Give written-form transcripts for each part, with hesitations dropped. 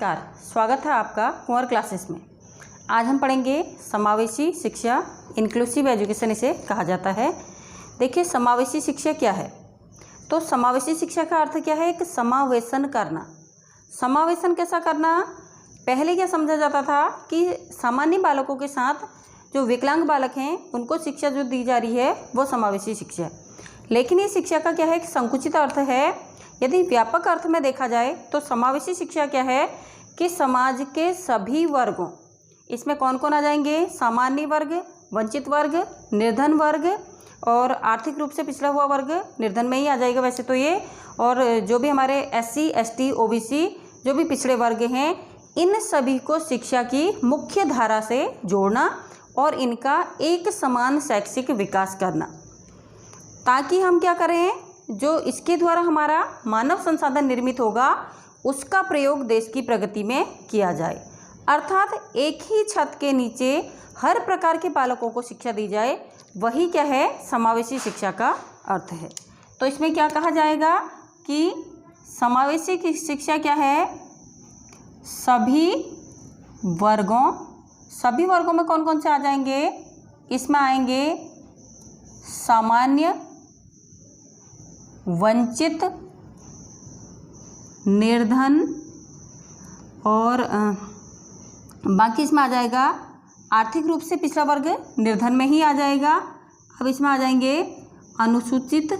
नमस्कार, स्वागत है आपका कुंवर क्लासेस में। आज हम पढ़ेंगे समावेशी शिक्षा, इंक्लूसिव एजुकेशन इसे कहा जाता है। देखिए, समावेशी शिक्षा क्या है। तो समावेशी शिक्षा का अर्थ क्या है? एक समावेशन करना। समावेशन कैसा करना? पहले क्या समझा जाता था कि सामान्य बालकों के साथ जो विकलांग बालक हैं उनको शिक्षा जो दी जा रही है वो समावेशी शिक्षा है। लेकिन ये शिक्षा का क्या है? एक संकुचित अर्थ है। यदि व्यापक अर्थ में देखा जाए तो समावेशी शिक्षा क्या है कि समाज के सभी वर्गों, इसमें कौन कौन आ जाएंगे? सामान्य वर्ग, वंचित वर्ग, निर्धन वर्ग और आर्थिक रूप से पिछड़ा हुआ वर्ग निर्धन में ही आ जाएगा वैसे तो ये, और जो भी हमारे SC, ST, OBC जो भी पिछड़े वर्ग हैं, इन सभी को शिक्षा की मुख्य धारा से जोड़ना और इनका एक समान शैक्षिक विकास करना, ताकि हम क्या करें, जो इसके द्वारा हमारा मानव संसाधन निर्मित होगा उसका प्रयोग देश की प्रगति में किया जाए। अर्थात एक ही छत के नीचे हर प्रकार के बालकों को शिक्षा दी जाए, वही क्या है? समावेशी शिक्षा का अर्थ है। तो इसमें क्या कहा जाएगा कि समावेशी की शिक्षा क्या है? सभी वर्गों में कौन कौन से आ जाएंगे? इसमें आएंगे सामान्य, वंचित, निर्धन और बाकी इसमें आ जाएगा आर्थिक रूप से पिछड़ा वर्ग निर्धन में ही आ जाएगा। अब इसमें आ जाएंगे अनुसूचित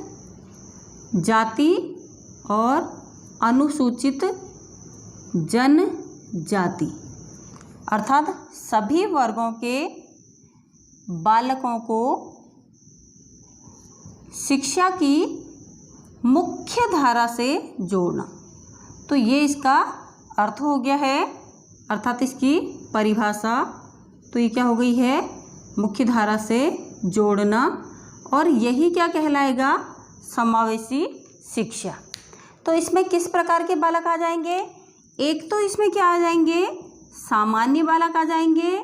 जाति और अनुसूचित जनजाति। अर्थात सभी वर्गों के बालकों को शिक्षा की मुख्य धारा से जोड़ना। तो ये इसका अर्थ हो गया है, अर्थात इसकी परिभाषा। तो ये क्या हो गई है? मुख्य धारा से जोड़ना, और यही क्या कहलाएगा? समावेशी शिक्षा। तो इसमें किस प्रकार के बालक आ जाएंगे? एक तो इसमें क्या आ जाएंगे? सामान्य बालक आ जाएंगे,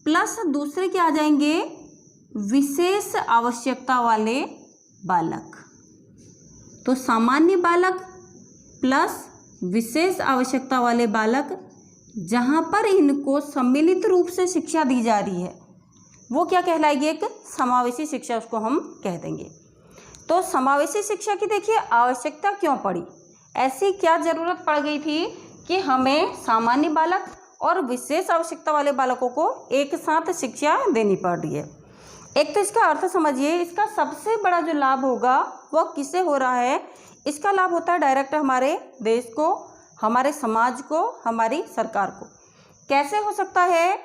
प्लस दूसरे क्या आ जाएंगे? विशेष आवश्यकता वाले बालक। तो सामान्य बालक प्लस विशेष आवश्यकता वाले बालक, जहाँ पर इनको सम्मिलित रूप से शिक्षा दी जा रही है वो क्या कहलाएगी? एक समावेशी शिक्षा उसको हम कह देंगे। तो समावेशी शिक्षा की देखिए आवश्यकता क्यों पड़ी, ऐसी क्या ज़रूरत पड़ गई थी कि हमें सामान्य बालक और विशेष आवश्यकता वाले बालकों को एक साथ शिक्षा देनी पड़ रही है। एक तो इसका अर्थ समझिए, इसका सबसे बड़ा जो लाभ होगा वो किसे हो रहा है? इसका लाभ होता है डायरेक्ट हमारे देश को, हमारे समाज को, हमारी सरकार को। कैसे हो सकता है?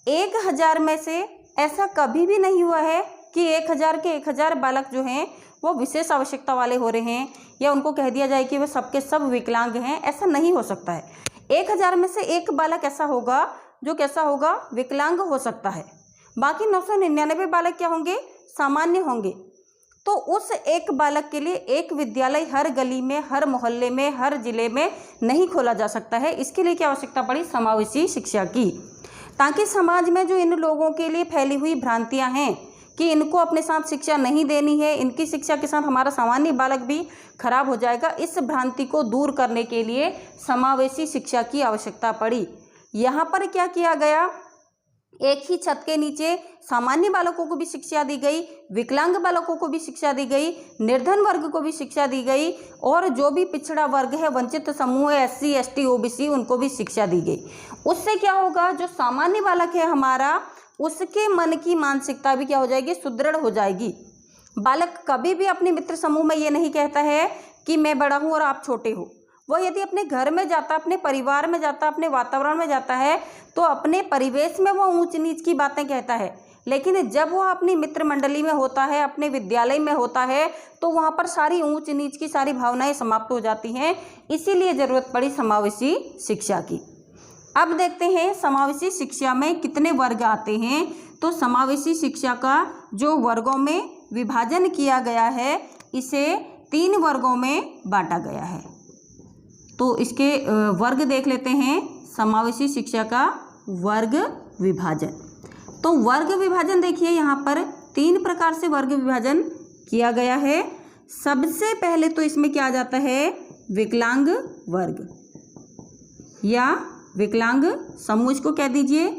1000 में से ऐसा कभी भी नहीं हुआ है कि 1000 के 1000 बालक जो हैं वो विशेष आवश्यकता वाले हो रहे हैं, या उनको कह दिया जाए कि वो सबके सब विकलांग हैं। ऐसा नहीं हो सकता है। 1000 में से एक बालक ऐसा होगा जो कैसा होगा? विकलांग हो सकता है। बाकी 999 बालक क्या होंगे? सामान्य होंगे। तो उस एक बालक के लिए एक विद्यालय हर गली में, हर मोहल्ले में, हर जिले में नहीं खोला जा सकता है। इसके लिए क्या आवश्यकता पड़ी? समावेशी शिक्षा की, ताकि समाज में जो इन लोगों के लिए फैली हुई भ्रांतियां हैं कि इनको अपने साथ शिक्षा नहीं देनी है, इनकी शिक्षा के साथ हमारा सामान्य बालक भी खराब हो जाएगा, इस भ्रांति को दूर करने के लिए समावेशी शिक्षा की आवश्यकता पड़ी। यहाँ पर क्या किया गया? एक ही छत के नीचे सामान्य बालकों को भी शिक्षा दी गई, विकलांग बालकों को भी शिक्षा दी गई, निर्धन वर्ग को भी शिक्षा दी गई, और जो भी पिछड़ा वर्ग है, वंचित समूह है, SC, ST, OBC, उनको भी शिक्षा दी गई। उससे क्या होगा? जो सामान्य बालक है हमारा, उसके मन की मानसिकता भी क्या हो जाएगी? सुदृढ़ हो जाएगी। बालक कभी भी अपने मित्र समूह में ये नहीं कहता है कि मैं बड़ा हूँ और आप छोटे हो। वो यदि अपने घर में जाता, अपने परिवार में जाता, अपने वातावरण में जाता है तो अपने परिवेश में वो ऊंच नीच की बातें कहता है, लेकिन जब वो अपनी मित्र मंडली में होता है, अपने विद्यालय में होता है, तो वहाँ पर सारी ऊंच नीच की सारी भावनाएं समाप्त हो जाती हैं। इसीलिए ज़रूरत पड़ी समावेशी शिक्षा की। अब देखते हैं समावेशी शिक्षा में कितने वर्ग आते हैं। तो समावेशी शिक्षा का जो वर्गों में विभाजन किया गया है, इसे 3 वर्गों में बांटा गया है। तो इसके वर्ग देख लेते हैं। समावेशी शिक्षा का वर्ग विभाजन। तो वर्ग विभाजन देखिए, यहाँ पर 3 प्रकार से वर्ग विभाजन किया गया है। सबसे पहले तो इसमें क्या आ जाता है? विकलांग वर्ग। या विकलांग समूह, इसको कह दीजिए।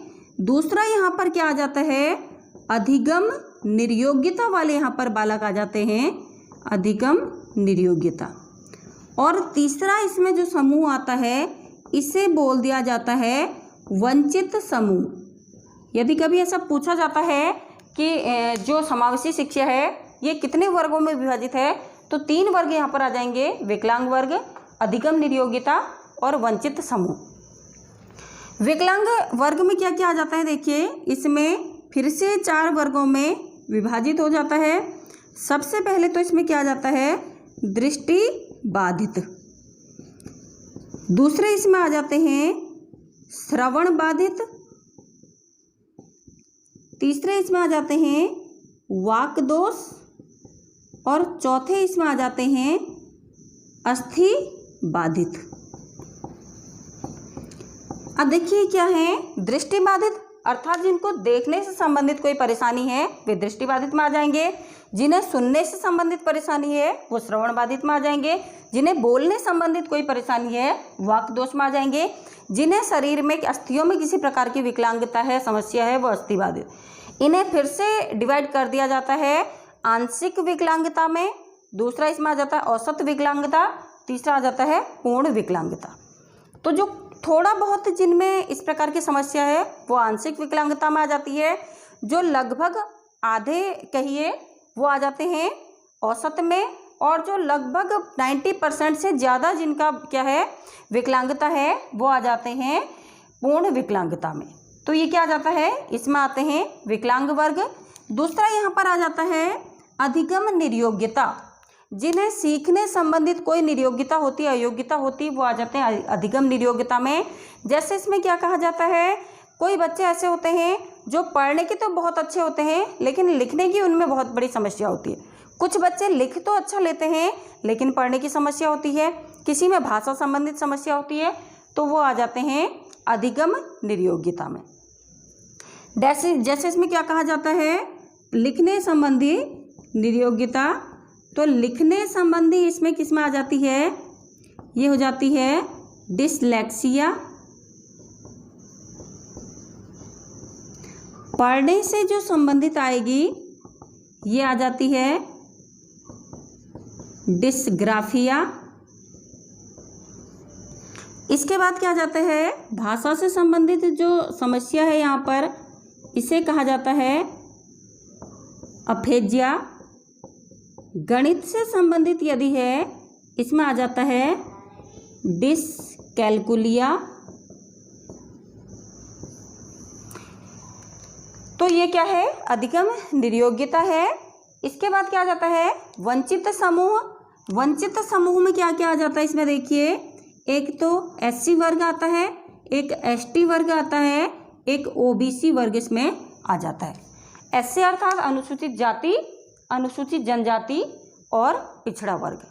दूसरा यहाँ पर क्या आ जाता है, अधिगम निर्योग्यता वाले यहाँ पर बालक आ जाते हैं, अधिगम निर्योग्यता। और तीसरा इसमें जो समूह आता है इसे बोल दिया जाता है वंचित समूह। यदि कभी ऐसा पूछा जाता है कि जो समावेशी शिक्षा है ये कितने वर्गों में विभाजित है, तो 3 वर्ग यहाँ पर आ जाएंगे, विकलांग वर्ग, अधिगम निर्योग्यता और वंचित समूह। विकलांग वर्ग में क्या क्या आ जाता है, देखिए इसमें फिर से 4 वर्गों में विभाजित हो जाता है। सबसे पहले तो इसमें क्या आ जाता है, दृष्टि बाधित। दूसरे इसमें आ जाते हैं श्रवण बाधित। तीसरे इसमें आ जाते हैं वाक दोष। और चौथे इसमें आ जाते हैं अस्थि बाधित। अब देखिए क्या है, दृष्टि बाधित अर्थात जिनको देखने से संबंधित कोई परेशानी है वे दृष्टि बाधित में आ जाएंगे। जिन्हें सुनने से संबंधित परेशानी है वो श्रवण बाधित में आ जाएंगे। जिन्हें बोलने संबंधित कोई परेशानी है वाक दोष में आ जाएंगे। जिन्हें शरीर में अस्थियों में किसी प्रकार की विकलांगता है, समस्या है, वो अस्थि बाधित। इन्हें फिर से डिवाइड कर दिया जाता है आंशिक विकलांगता में। दूसरा इसमें आ जाता है औसत विकलांगता। तीसरा आ जाता है पूर्ण विकलांगता। तो जो थोड़ा बहुत जिनमें इस प्रकार की समस्या है वो आंशिक विकलांगता में आ जाती है। जो लगभग आधे कहिए वो आ जाते हैं औसत में। और जो लगभग 90% से ज़्यादा जिनका क्या है विकलांगता है वो आ जाते हैं पूर्ण विकलांगता में। तो ये क्या आ जाता है, इसमें आते हैं विकलांग वर्ग। दूसरा यहाँ पर आ जाता है अधिगम निर्योग्यता। जिन्हें सीखने संबंधित कोई निर्योग्यता होती है, अयोग्यता होती है, वो आ जाते हैं अधिगम निर्योग्यता में। जैसे इसमें क्या कहा जाता है, कोई बच्चे ऐसे होते हैं जो पढ़ने के तो बहुत अच्छे होते हैं लेकिन लिखने की उनमें बहुत बड़ी समस्या होती है। कुछ बच्चे लिख तो अच्छा लेते हैं लेकिन पढ़ने की समस्या होती है। किसी में भाषा संबंधित समस्या होती है, तो वो आ जाते हैं अधिगम निर्योग्यता में। जैसे इसमें क्या कहा जाता है, लिखने संबंधी निर्योग्यता। तो लिखने संबंधी इसमें किस में आ जाती है, ये हो जाती है डिसलेक्सिया। पढ़ने से जो संबंधित आएगी ये आ जाती है डिस्ग्राफिया। इसके बाद क्या जाता है, भाषा से संबंधित जो समस्या है यहाँ पर इसे कहा जाता है अफेजिया। गणित से संबंधित यदि है इसमें आ जाता है डिसकैलकुलिया। तो ये क्या है, अधिगम निर्योग्यता है। इसके बाद क्या आ जाता है, वंचित समूह। वंचित समूह में क्या क्या आ जाता है, इसमें देखिए एक तो एससी वर्ग आता है, एक एसटी वर्ग आता है, एक ओबीसी वर्ग इसमें आ जाता है। एससी अर्थात अनुसूचित जाति, अनुसूचित जनजाति और पिछड़ा वर्ग।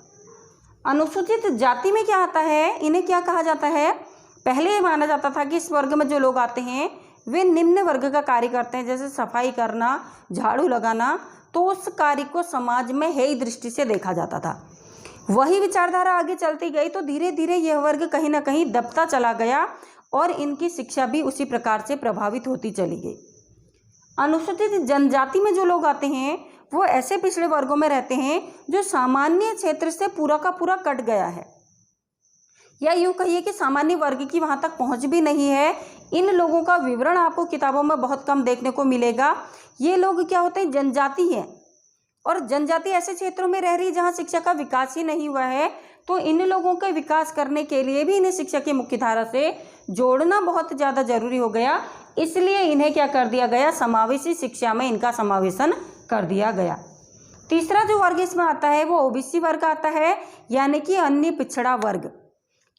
अनुसूचित जाति में क्या आता है, इन्हें क्या कहा जाता है, पहले ये माना जाता था कि इस वर्ग में जो लोग आते हैं वे निम्न वर्ग का कार्य करते हैं, जैसे सफाई करना, झाड़ू लगाना। तो उस कार्य को समाज में हेय दृष्टि से देखा जाता था। वही विचारधारा आगे चलती गई तो धीरे धीरे यह वर्ग कहीं ना कहीं दबता चला गया और इनकी शिक्षा भी उसी प्रकार से प्रभावित होती चली गई। अनुसूचित जनजाति में जो लोग आते हैं वो ऐसे पिछड़े वर्गों में रहते हैं जो सामान्य क्षेत्र से पूरा का पूरा कट गया है, या यूँ कहिए कि सामान्य वर्ग की वहाँ तक पहुँच भी नहीं है। इन लोगों का विवरण आपको किताबों में बहुत कम देखने को मिलेगा। ये लोग क्या होते हैं, जनजाति हैं, और जनजाति ऐसे क्षेत्रों में रह रही है जहाँ शिक्षा का विकास ही नहीं हुआ है। तो इन लोगों का विकास करने के लिए भी इन्हें शिक्षा की मुख्य धारा से जोड़ना बहुत ज़्यादा जरूरी हो गया। इसलिए इन्हें क्या कर दिया गया, समावेशी शिक्षा में इनका समावेशन कर दिया गया। तीसरा जो वर्ग इसमें आता है वो ओबीसी वर्ग आता है, यानी कि अन्य पिछड़ा वर्ग।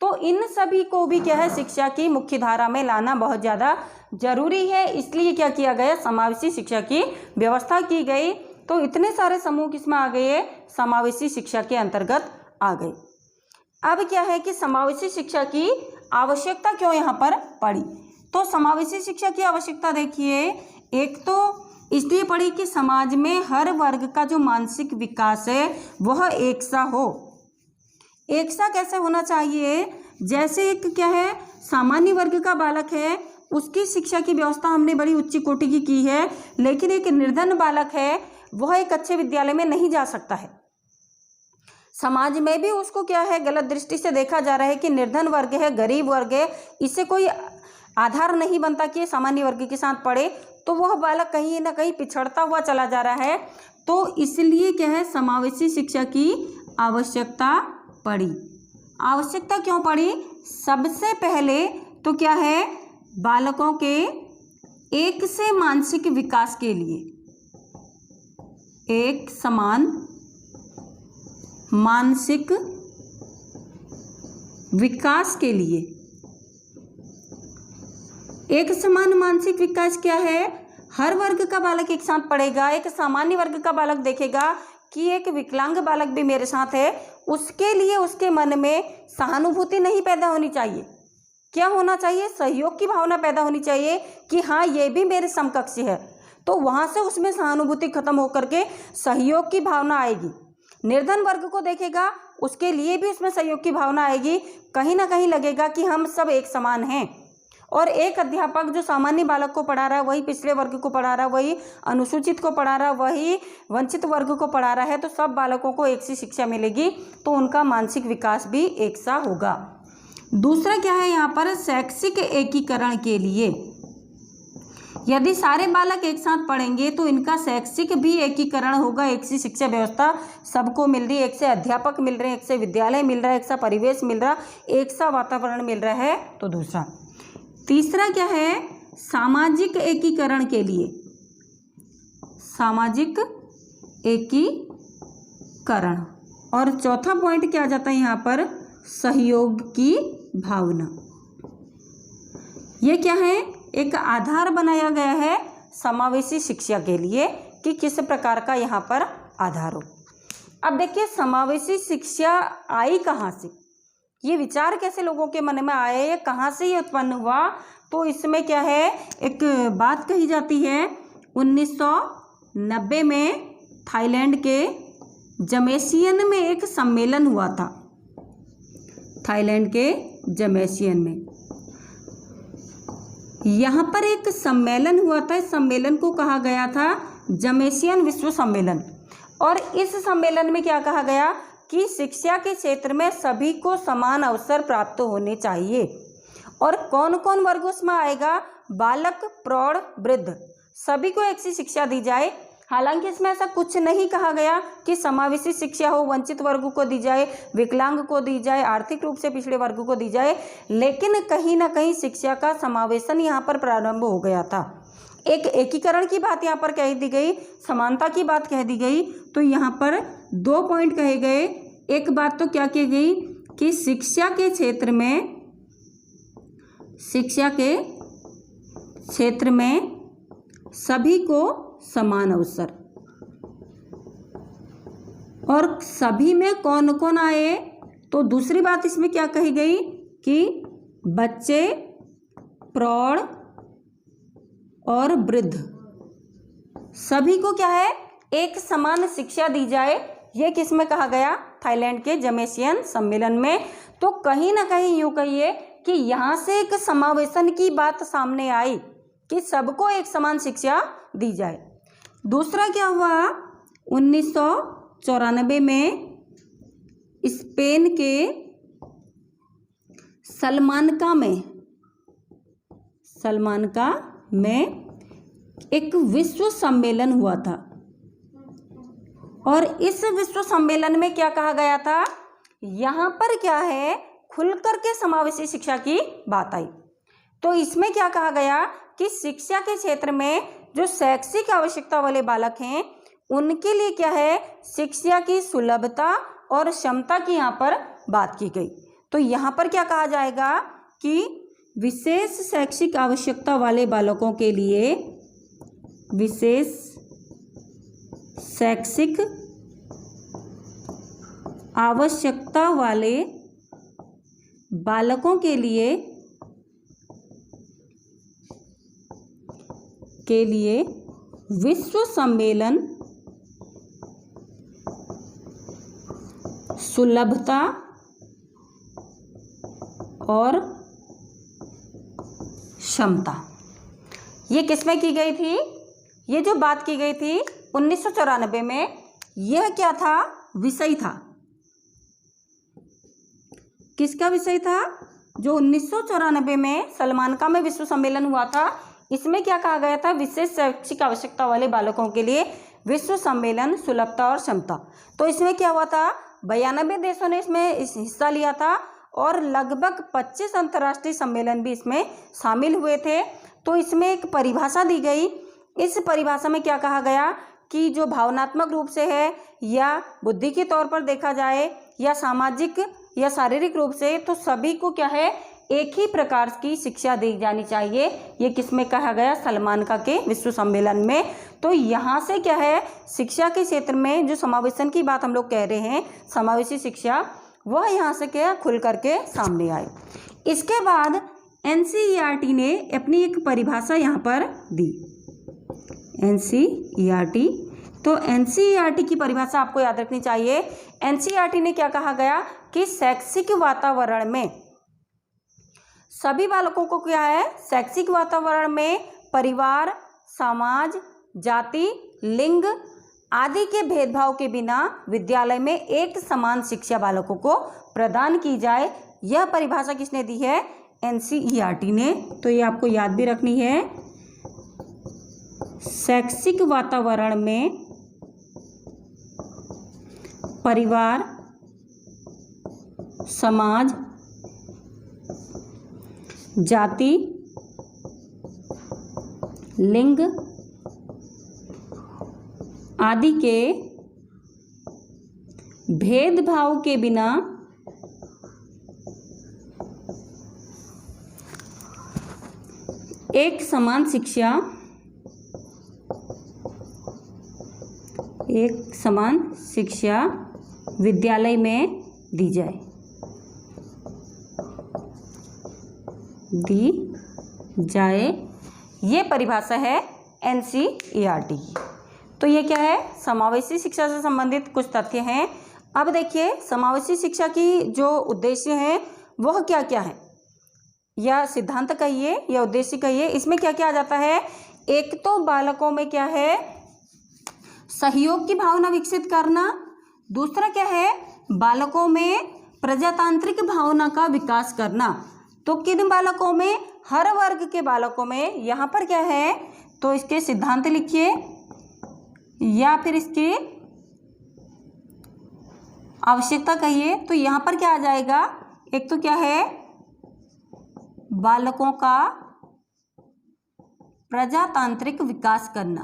तो इन सभी को भी क्या है, शिक्षा की मुख्य धारा में लाना बहुत ज़्यादा जरूरी है। इसलिए क्या किया गया, समावेशी शिक्षा की व्यवस्था की गई। तो इतने सारे समूह किसमें आ गए, समावेशी शिक्षा के अंतर्गत आ गए। अब क्या है कि समावेशी शिक्षा की आवश्यकता क्यों यहाँ पर पड़ी। तो समावेशी शिक्षा की आवश्यकता देखिए, एक तो इसलिए पड़ी कि समाज में हर वर्ग का जो मानसिक विकास है वह एक सा हो। एक सा कैसे होना चाहिए, जैसे एक क्या है, सामान्य वर्ग का बालक है उसकी शिक्षा की व्यवस्था हमने बड़ी उच्च कोटि की है, लेकिन एक निर्धन बालक है वह एक अच्छे विद्यालय में नहीं जा सकता है। समाज में भी उसको क्या है, गलत दृष्टि से देखा जा रहा है कि निर्धन वर्ग है, गरीब वर्ग है, इससे कोई आधार नहीं बनता कि सामान्य वर्ग के साथ पढ़े, तो वह बालक कहीं ना कहीं पिछड़ता हुआ चला जा रहा है। तो इसलिए क्या है, समावेशी शिक्षा की आवश्यकता पड़ी। आवश्यकता क्यों पड़ी? सबसे पहले तो क्या है, बालकों के एक से मानसिक विकास के लिए, एक समान मानसिक विकास के लिए। एक समान मानसिक विकास क्या है? हर वर्ग का बालक एक साथ पढ़ेगा। एक सामान्य वर्ग का बालक देखेगा कि एक विकलांग बालक भी मेरे साथ है, उसके लिए उसके मन में सहानुभूति नहीं पैदा होनी चाहिए। क्या होना चाहिए? सहयोग की भावना पैदा होनी चाहिए कि हाँ ये भी मेरे समकक्ष है। तो वहाँ से उसमें सहानुभूति खत्म होकर के सहयोग की भावना आएगी। निर्धन वर्ग को देखेगा, उसके लिए भी उसमें सहयोग की भावना आएगी। कहीं ना कहीं लगेगा कि हम सब एक समान हैं। और एक अध्यापक जो सामान्य बालक को पढ़ा रहा है, वही पिछड़े वर्ग को पढ़ा रहा है, वही अनुसूचित को पढ़ा रहा है, वही वंचित वर्ग को पढ़ा रहा है, तो सब बालकों को एक सी शिक्षा मिलेगी, तो उनका मानसिक विकास भी एक सा होगा। दूसरा क्या है यहाँ पर, शैक्षिक एकीकरण के लिए। यदि सारे बालक एक साथ पढ़ेंगे तो इनका शैक्षिक भी एकीकरण होगा। एक सी शिक्षा व्यवस्था सबको मिल रही है, एक से अध्यापक मिल रहे हैं, एक से विद्यालय मिल रहा है, एक सा परिवेश मिल रहा, एक सा वातावरण मिल रहा है। तो दूसरा। तीसरा क्या है, सामाजिक एकीकरण के लिए, सामाजिक एकीकरण। और चौथा पॉइंट क्या आ जाता है यहाँ पर, सहयोग की भावना। ये क्या है, एक आधार बनाया गया है समावेशी शिक्षा के लिए कि किस प्रकार का यहाँ पर आधार हो। अब देखिए समावेशी शिक्षा आई कहाँ से, ये विचार कैसे लोगों के मन में आए, ये कहाँ से ये उत्पन्न हुआ। तो इसमें क्या है, एक बात कही जाती है 1990 में थाईलैंड के जमेसियन में एक सम्मेलन हुआ था। थाईलैंड के जमेसियन में यहाँ पर एक सम्मेलन हुआ था। इस सम्मेलन को कहा गया था जमेसियन विश्व सम्मेलन। और इस सम्मेलन में क्या कहा गया कि शिक्षा के क्षेत्र में सभी को समान अवसर प्राप्त होने चाहिए। और कौन कौन वर्ग उसमें आएगा, बालक, प्रौढ़, वृद्ध, सभी को एक सी शिक्षा दी जाए। हालांकि इसमें ऐसा कुछ नहीं कहा गया कि समावेशी शिक्षा हो, वंचित वर्ग को दी जाए, विकलांग को दी जाए, आर्थिक रूप से पिछड़े वर्ग को दी जाए, लेकिन कहीं ना कहीं शिक्षा का समावेशन यहाँ पर प्रारंभ हो गया था। एक एकीकरण की बात यहाँ पर कह दी गई, समानता की बात कह दी गई। तो यहाँ पर 2 पॉइंट कहे गए। एक बात तो क्या की गई कि शिक्षा के क्षेत्र में सभी को समान अवसर। और सभी में कौन कौन आए, तो दूसरी बात इसमें क्या कही गई कि बच्चे, प्रौढ़ और वृद्ध, सभी को क्या है, एक समान शिक्षा दी जाए। ये किस में कहा गया, थाईलैंड के जमेसियन सम्मेलन में। तो कहीं ना कहीं यूँ कहिए कि यहाँ से एक समावेशन की बात सामने आई कि सबको एक समान शिक्षा दी जाए। दूसरा क्या हुआ, 1994 में स्पेन के सलमानका में एक विश्व सम्मेलन हुआ था। और इस विश्व सम्मेलन में क्या कहा गया था, यहाँ पर क्या है, खुलकर के समावेशी शिक्षा की बात आई। तो इसमें क्या कहा गया कि शिक्षा के क्षेत्र में जो शैक्षिक आवश्यकता वाले बालक हैं उनके लिए क्या है, शिक्षा की सुलभता और क्षमता की यहाँ पर बात की गई। तो यहाँ पर क्या कहा जाएगा कि विशेष शैक्षिक आवश्यकता वाले बालकों के लिए, विशेष शैक्षिक आवश्यकता वाले बालकों के लिए विश्व सम्मेलन सुलभता और क्षमता। ये किसमें की गई थी? ये जो बात की गई थी 1994 में, यह क्या था? विषय था। किसका विषय था? जो 1994 में सलमानका में विश्व सम्मेलन हुआ था, इसमें क्या कहा गया था? विशेष शैक्षिक आवश्यकता वाले बालकों के लिए विश्व सम्मेलन, सुलभता और क्षमता। तो इसमें क्या हुआ था? 92 देशों ने इसमें हिस्सा लिया था और लगभग 25 अंतर्राष्ट्रीय सम्मेलन भी इसमें शामिल हुए थे। तो इसमें एक परिभाषा दी गई। इस परिभाषा में क्या कहा गया कि जो भावनात्मक रूप से है या बुद्धि के तौर पर देखा जाए या सामाजिक या शारीरिक रूप से, तो सभी को क्या है? एक ही प्रकार की शिक्षा दी जानी चाहिए। ये किसमें कहा गया? सलमानका के विश्व सम्मेलन में। तो यहाँ से क्या है? शिक्षा के क्षेत्र में जो समावेशन की बात हम लोग कह रहे हैं, समावेशी शिक्षा, वह यहाँ से क्या खुल करके सामने आई। इसके बाद NCERT ने अपनी एक परिभाषा यहाँ पर दी। NCERT, तो NCERT की परिभाषा आपको याद रखनी चाहिए। NCERT ने क्या कहा गया कि शैक्षिक वातावरण में सभी बालकों को क्या है? शैक्षिक वातावरण में परिवार, समाज, जाति, लिंग आदि के भेदभाव के बिना विद्यालय में एक समान शिक्षा बालकों को प्रदान की जाए। यह परिभाषा किसने दी है? NCERT ने। तो ये आपको याद भी रखनी है। शैक्षिक वातावरण में परिवार, समाज, जाति, लिंग आदि के भेदभाव के बिना एक समान शिक्षा विद्यालय में दी जाए। ये परिभाषा है NCERT की। तो ये क्या है? समावेशी शिक्षा से संबंधित कुछ तथ्य हैं। अब देखिए समावेशी शिक्षा की जो उद्देश्य हैं वह क्या क्या है, या सिद्धांत कहिए या उद्देश्य कहिए। इसमें क्या क्या आ जाता है? एक तो बालकों में क्या है? सहयोग की भावना विकसित करना। दूसरा क्या है? बालकों में प्रजातांत्रिक भावना का विकास करना। तो किन बालकों में? हर वर्ग के बालकों में। यहाँ पर क्या है? तो इसके सिद्धांत लिखिए या फिर इसकी आवश्यकता कहिए। तो यहाँ पर क्या आ जाएगा? एक तो क्या है? बालकों का प्रजातांत्रिक विकास करना।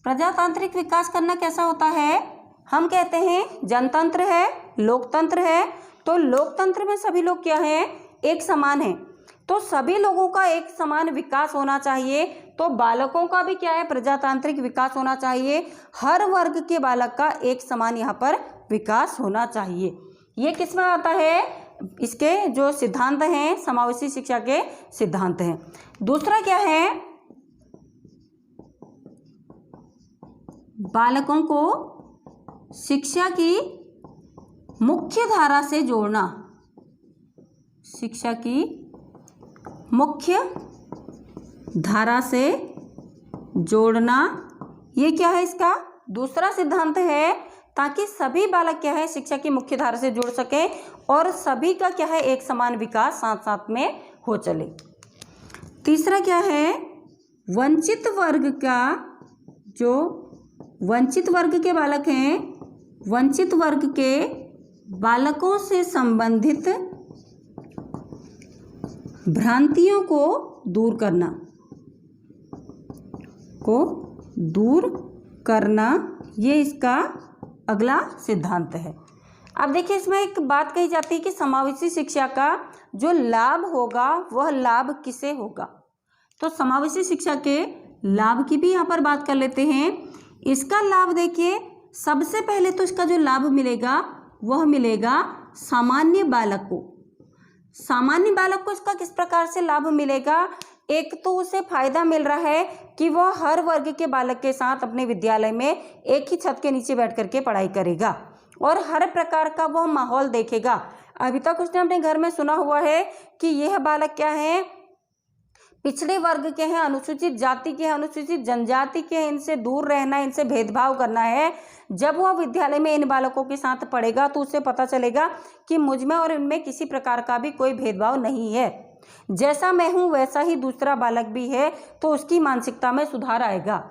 प्रजातांत्रिक विकास करना कैसा होता है? हम कहते हैं जनतंत्र है, लोकतंत्र है। तो लोकतंत्र में सभी लोग क्या है? एक समान है। तो सभी लोगों का एक समान विकास होना चाहिए। तो बालकों का भी क्या है? प्रजातांत्रिक विकास होना चाहिए। हर वर्ग के बालक का एक समान यहाँ पर विकास होना चाहिए। ये किस में आता है? इसके जो सिद्धांत हैं, समावेशी शिक्षा के सिद्धांत हैं। दूसरा क्या है? बालकों को शिक्षा की मुख्य धारा से जोड़ना। शिक्षा की मुख्य धारा से जोड़ना, ये क्या है? इसका दूसरा सिद्धांत है, ताकि सभी बालक क्या है? शिक्षा की मुख्य धारा से जुड़ सके और सभी का क्या है? एक समान विकास साथ साथ में हो चले। तीसरा क्या है? वंचित वर्ग के बालक हैं, वंचित वर्ग के बालकों से संबंधित भ्रांतियों को दूर करना, ये इसका अगला सिद्धांत है। अब देखिए इसमें एक बात कही जाती है कि समावेशी शिक्षा का जो लाभ होगा वह लाभ किसे होगा। तो समावेशी शिक्षा के लाभ की भी यहाँ पर बात कर लेते हैं। इसका लाभ देखिए, सबसे पहले तो इसका जो लाभ मिलेगा वह मिलेगा सामान्य बालक को। सामान्य बालक को इसका किस प्रकार से लाभ मिलेगा? एक तो उसे फायदा मिल रहा है कि वह हर वर्ग के बालक के साथ अपने विद्यालय में एक ही छत के नीचे बैठ करके पढ़ाई करेगा और हर प्रकार का वह माहौल देखेगा। अभी तक उसने अपने घर में सुना हुआ है कि यह बालक क्या है, पिछड़े वर्ग के हैं, अनुसूचित जाति के हैं, अनुसूचित जनजाति के हैं, इनसे दूर रहना है, इनसे भेदभाव करना है। जब वह विद्यालय में इन बालकों के साथ पढ़ेगा तो उसे पता चलेगा कि मुझ में और इनमें किसी प्रकार का भी कोई भेदभाव नहीं है, जैसा मैं हूँ वैसा ही दूसरा बालक भी है, तो उसकी मानसिकता में सुधार आएगा।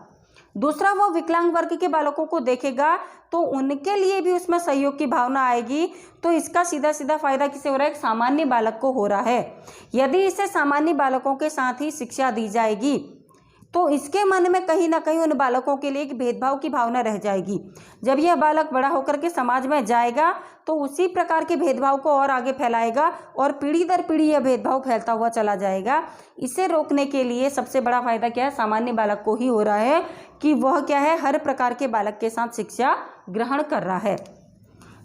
दूसरा, वो विकलांग वर्ग के बालकों को देखेगा तो उनके लिए भी उसमें सहयोग की भावना आएगी। तो इसका सीधा सीधा फायदा किसे हो रहा है, एक सामान्य बालक को हो रहा है। यदि इसे सामान्य बालकों के साथ ही शिक्षा दी जाएगी तो इसके मन में कहीं ना कहीं उन बालकों के लिए एक भेदभाव की भावना रह जाएगी। जब यह बालक बड़ा होकर के समाज में जाएगा तो उसी प्रकार के भेदभाव को और आगे फैलाएगा और पीढ़ी दर पीढ़ी यह भेदभाव फैलता हुआ चला जाएगा। इसे रोकने के लिए सबसे बड़ा फायदा क्या है, सामान्य बालक को ही हो रहा है कि वह क्या है, हर प्रकार के बालक के साथ शिक्षा ग्रहण कर रहा है।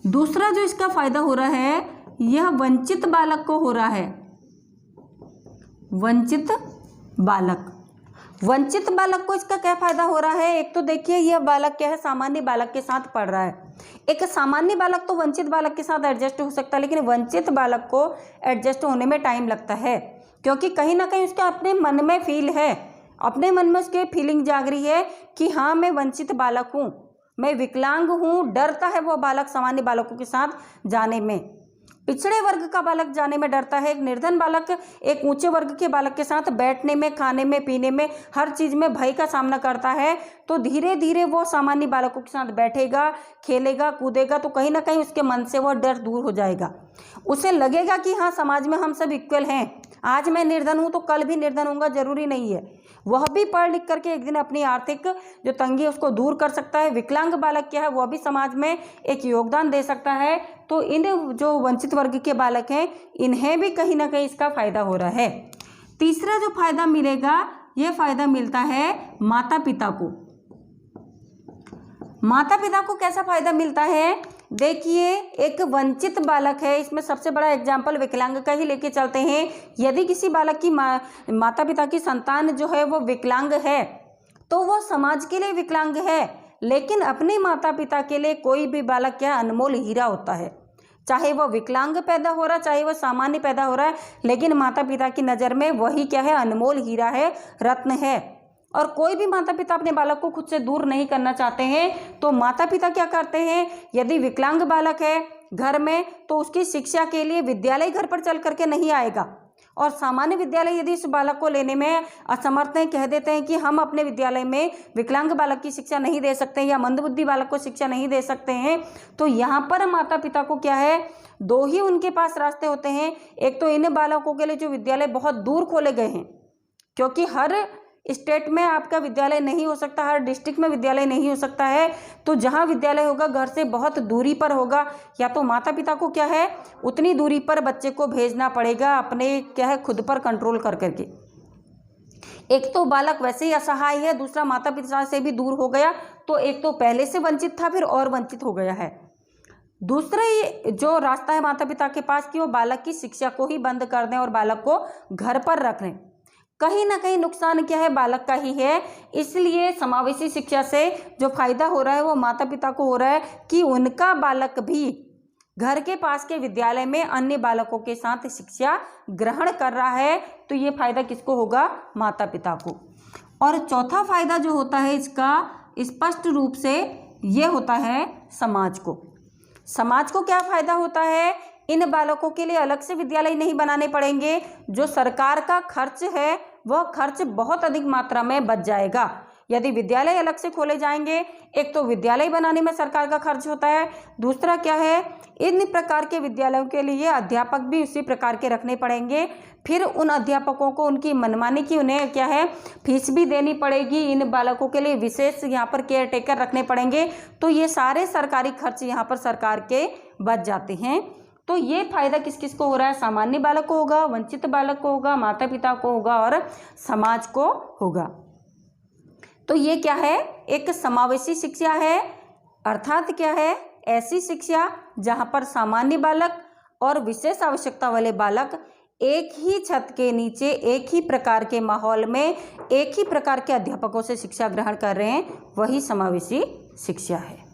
दूसरा जो इसका फायदा हो रहा है, यह वंचित बालक को हो रहा है। वंचित बालक को इसका क्या फायदा हो रहा है, एक तो देखिए यह बालक क्या है, सामान्य बालक के साथ पढ़ रहा है। एक सामान्य बालक तो वंचित बालक के साथ एडजस्ट हो सकता है, लेकिन वंचित बालक को एडजस्ट होने में टाइम लगता है, क्योंकि कहीं ना कहीं उसके अपने मन में फील है, अपने मन में उसके फीलिंग जाग रही है कि हाँ मैं वंचित बालक हूँ, मैं विकलांग हूँ। डरता है वह बालक सामान्य बालकों के साथ जाने में। पिछड़े वर्ग का बालक जाने में डरता है। एक निर्धन बालक एक ऊंचे वर्ग के बालक के साथ बैठने में, खाने में, पीने में, हर चीज़ में भय का सामना करता है। तो धीरे धीरे वो सामान्य बालकों के साथ बैठेगा, खेलेगा, कूदेगा, तो कहीं ना कहीं उसके मन से वह डर दूर हो जाएगा। उसे लगेगा कि हाँ समाज में हम सब इक्वल हैं, आज मैं निर्धन हूँ तो कल भी निर्धन होऊंगा, जरूरी नहीं है। वह भी पढ़ लिख करके एक दिन अपनी आर्थिक जो तंगी है उसको दूर कर सकता है। विकलांग बालक क्या है, वह भी समाज में एक योगदान दे सकता है। तो इन जो वंचित वर्ग के बालक हैं, इन्हें भी कहीं ना कहीं इसका फायदा हो रहा है। तीसरा जो फायदा मिलेगा, यह फायदा मिलता है माता पिता को। माता पिता को कैसा फायदा मिलता है, देखिए एक वंचित बालक है, इसमें सबसे बड़ा एग्जाम्पल विकलांग का ही लेके चलते हैं। यदि किसी बालक की माता पिता की संतान जो है वो विकलांग है तो वो समाज के लिए विकलांग है, लेकिन अपने माता पिता के लिए कोई भी बालक क्या अनमोल हीरा होता है। चाहे वह विकलांग पैदा हो रहा है, चाहे वह सामान्य पैदा हो रहा है, लेकिन माता पिता की नज़र में वही क्या है, अनमोल हीरा है, रत्न है। और कोई भी माता पिता अपने बालक को खुद से दूर नहीं करना चाहते हैं, तो माता पिता क्या करते हैं, यदि विकलांग बालक है घर में तो उसकी शिक्षा के लिए विद्यालय घर पर चल करके नहीं आएगा। और सामान्य विद्यालय यदि इस बालक को लेने में असमर्थ हैं, कह देते हैं कि हम अपने विद्यालय में विकलांग बालक की शिक्षा नहीं दे सकते या मंदबुद्धि बालक को शिक्षा नहीं दे सकते हैं, तो यहाँ पर माता पिता को क्या है, दो ही उनके पास रास्ते होते हैं। एक तो इन बालकों के लिए जो विद्यालय बहुत दूर खोले गए हैं, क्योंकि हर स्टेट में आपका विद्यालय नहीं हो सकता, हर डिस्ट्रिक्ट में विद्यालय नहीं हो सकता है, तो जहाँ विद्यालय होगा घर से बहुत दूरी पर होगा, या तो माता पिता को क्या है उतनी दूरी पर बच्चे को भेजना पड़ेगा, अपने क्या है खुद पर कंट्रोल कर करके। एक तो बालक वैसे ही असहाय है, दूसरा माता पिता से भी दूर हो गया, तो एक तो पहले से वंचित था फिर और वंचित हो गया है। दूसरा ये जो रास्ता है माता पिता के पास कि वो बालक की शिक्षा को ही बंद कर दें और बालक को घर पर रख लें, कहीं ना कहीं नुकसान क्या है, बालक का ही है। इसलिए समावेशी शिक्षा से जो फायदा हो रहा है वो माता पिता को हो रहा है कि उनका बालक भी घर के पास के विद्यालय में अन्य बालकों के साथ शिक्षा ग्रहण कर रहा है। तो ये फायदा किसको होगा, माता पिता को। और चौथा फायदा जो होता है इसका स्पष्ट रूप से ये होता है समाज को। समाज को क्या फायदा होता है, इन बालकों के लिए अलग से विद्यालय नहीं बनाने पड़ेंगे, जो सरकार का खर्च है वह खर्च बहुत अधिक मात्रा में बच जाएगा। यदि विद्यालय अलग से खोले जाएंगे, एक तो विद्यालय बनाने में सरकार का खर्च होता है, दूसरा क्या है इन प्रकार के विद्यालयों के लिए अध्यापक भी उसी प्रकार के रखने पड़ेंगे, फिर उन अध्यापकों को उनकी मनमानी की उन्हें क्या है फीस भी देनी पड़ेगी, इन बालकों के लिए विशेष यहाँ पर केयर टेकर रखने पड़ेंगे, तो ये सारे सरकारी खर्च यहाँ पर सरकार के बच जाते हैं। तो ये फायदा किस किस को हो रहा है, सामान्य बालक को होगा, वंचित बालक को होगा, माता पिता को होगा और समाज को होगा। तो ये क्या है, एक समावेशी शिक्षा है, अर्थात क्या है, ऐसी शिक्षा जहाँ पर सामान्य बालक और विशेष आवश्यकता वाले बालक एक ही छत के नीचे एक ही प्रकार के माहौल में एक ही प्रकार के अध्यापकों से शिक्षा ग्रहण कर रहे हैं, वही समावेशी शिक्षा है।